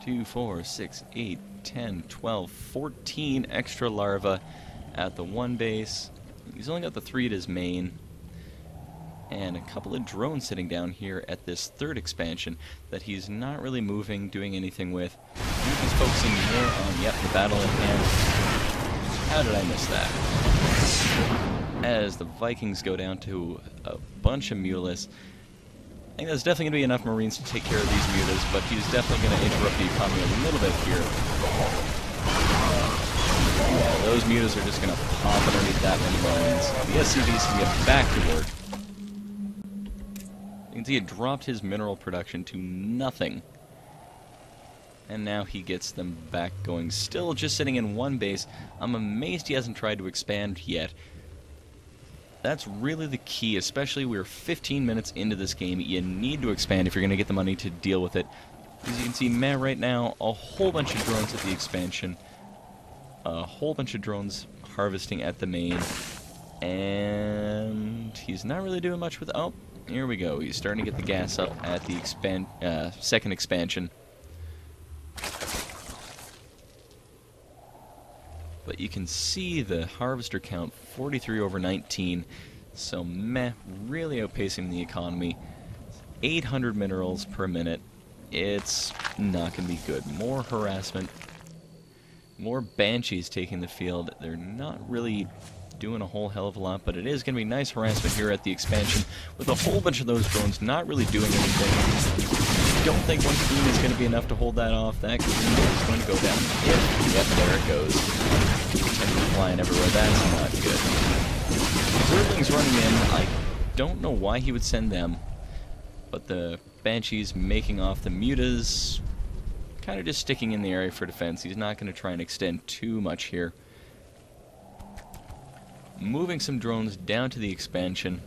2, 4, 6, 8, 10, 12, 14 extra larvae at the one base. He's only got the 3 at his main. And a couple of drones sitting down here at this third expansion that he's not really moving, doing anything with. He's focusing more on, yep, the battle at hand. How did I miss that? As the Vikings go down to a bunch of mutas. I think that's definitely going to be enough Marines to take care of these mutas, but he's definitely going to interrupt the economy a little bit here. Yeah, those mutas are just going to pop underneath that many Marines. The SCVs can get back to work. You can see it dropped his mineral production to nothing. And now he gets them back going. Still just sitting in one base. I'm amazed he hasn't tried to expand yet. That's really the key, especially we're 15 minutes into this game. You need to expand if you're going to get the money to deal with it. As you can see, Meh right now, a whole bunch of drones at the expansion. A whole bunch of drones harvesting at the main. And he's not really doing much with... Oh, here we go. He's starting to get the gas up at the second expansion. But you can see the harvester count, 43 over 19. So Meh really outpacing the economy. 800 minerals per minute. It's not going to be good. More harassment. More banshees taking the field. They're not really doing a whole hell of a lot, but it is going to be nice harassment here at the expansion with a whole bunch of those drones not really doing anything. I don't think one green is going to be enough to hold that off. That green is going to go down. Yep, there it goes. Flying everywhere. That's not good. Zerglings running in. I don't know why he would send them, but the Banshees making off the mutas, kind of just sticking in the area for defense. He's not going to try and extend too much here. Moving some drones down to the expansion.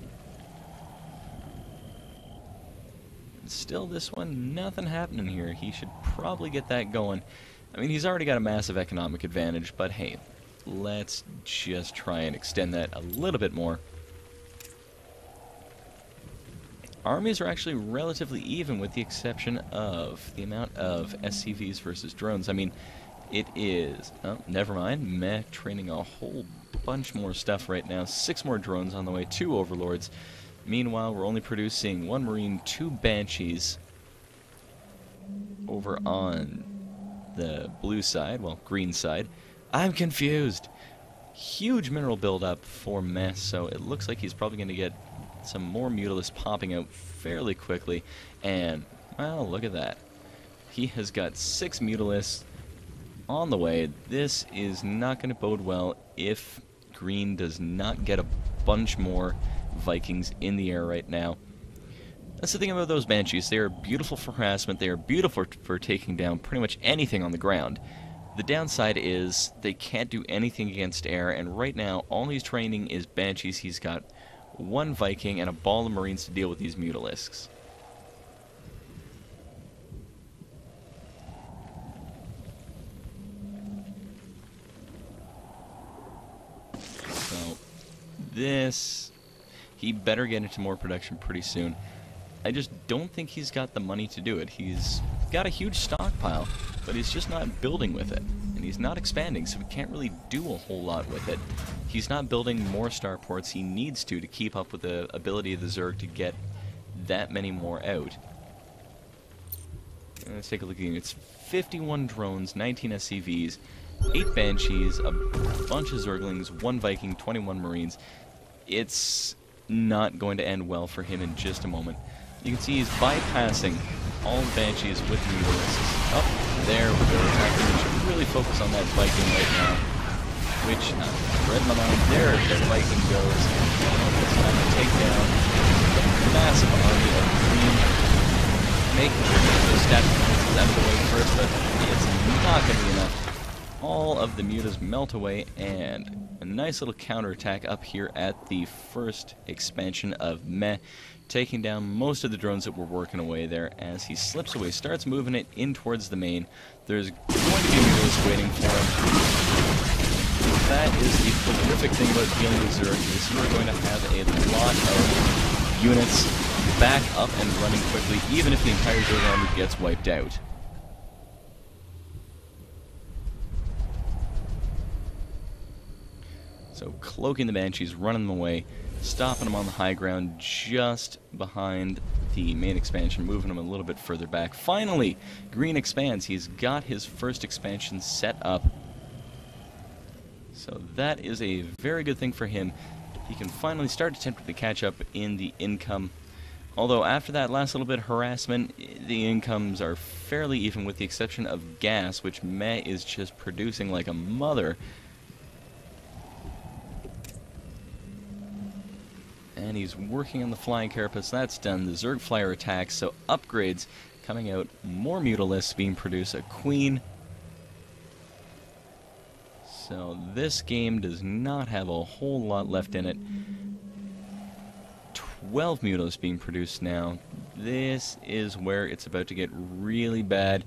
Still, this one, nothing happening here. He should probably get that going. I mean, he's already got a massive economic advantage, but hey, let's just try and extend that a little bit more. Armies are actually relatively even with the exception of the amount of SCVs versus drones. I mean, it is... Oh, never mind. Meh training a whole bunch more stuff right now. 6 more drones on the way, 2 overlords. Meanwhile, we're only producing 1 Marine, 2 Banshees over on the blue side, well, green side. I'm confused. Huge mineral buildup for Meh, so it looks like he's probably going to get some more mutalisks popping out fairly quickly. And, well, look at that. He has got 6 mutalisks on the way. This is not going to bode well if green does not get a bunch more Vikings in the air right now. That's the thing about those Banshees. They are beautiful for harassment. They are beautiful for taking down pretty much anything on the ground. The downside is they can't do anything against air, and right now all he's training is Banshees. He's got 1 Viking and a ball of Marines to deal with these mutalisks. So this... he better get into more production pretty soon. I just don't think he's got the money to do it. He's got a huge stockpile, but he's just not building with it. And he's not expanding, so he can't really do a whole lot with it. He's not building more starports. He needs to keep up with the ability of the Zerg to get that many more out. Let's take a look again. It's 51 drones, 19 SCVs, 8 Banshees, a bunch of Zerglings, 1 Viking, 21 Marines. It's not going to end well for him in just a moment. You can see he's bypassing all the Banshees with mutalisks. Oh, there we go. We should really focus on that Viking right now. Which, read my mind, there the Viking goes. It's time to take down the massive army of green. Make those stat points out of the way first, but it's not going to be enough. All of the mutas melt away, and a nice little counterattack up here at the first expansion of Meh, taking down most of the drones that were working away there. As he slips away, starts moving it in towards the main. There's going to be mutas waiting for him. That is the horrific thing about dealing with Zerg, is you are going to have a lot of units back up and running quickly, even if the entire Zerg army gets wiped out. So cloaking the Banshees, running them away, stopping them on the high ground just behind the main expansion, moving them a little bit further back. Finally, green expands. He's got his first expansion set up. So that is a very good thing for him. He can finally start attempting to catch up in the income. Although after that last little bit of harassment, the incomes are fairly even with the exception of gas, which Meh is just producing like a mother. And he's working on the flying carapace. That's done. The Zerg flyer attacks, so upgrades coming out. More Mutalisks being produced. A Queen. So this game does not have a whole lot left in it. 12 Mutalisks being produced now. This is where it's about to get really bad.